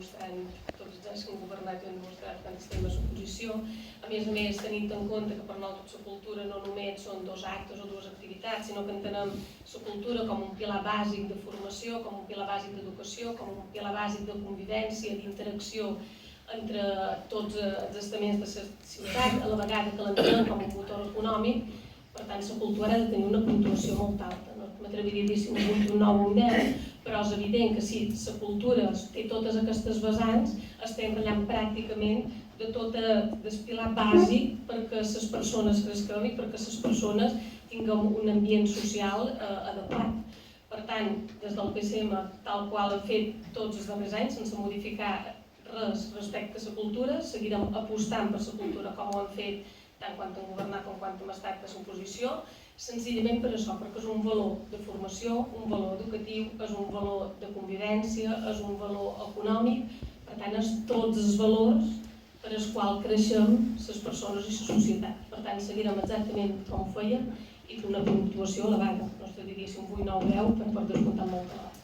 demostrant, tots els anys que hem governat i hem demostrat tants temes d'oposició. A més, tenint en compte que per nosaltres la cultura no només són 2 actes o 2 activitats, sinó que entenem la cultura com un pilar bàsic de formació, com un pilar bàsic d'educació, com un pilar bàsic de convivència, d'interacció entre tots els estaments de la ciutat, a la vegada que l'entenem com un motor econòmic. Per tant, la cultura ha de tenir una puntuació molt alta. No m'atreviria a dir si un 9 o un 10, però és evident que si la cultura té totes aquestes vessants, estem ballant pràcticament de tot el pilar bàsic perquè les persones cresquem i perquè les persones tinguem un ambient social adequat. Per tant, des del PSM, tal qual hem fet tots els darrers anys, sense modificar res respecte a la cultura, seguirem apostant per la cultura com ho hem fet tant quan hem governat com quan hem estat a l'oposició, senzillament per això, perquè és un valor de formació, un valor educatiu, és un valor de convivència, és un valor econòmic, per tant, és tots els valors per als quals creixem les persones i la societat. Per tant, seguirem exactament com ho fèiem i una puntuació elevada. No es diria si un 8, 9, 10, per descomptar molt elevat.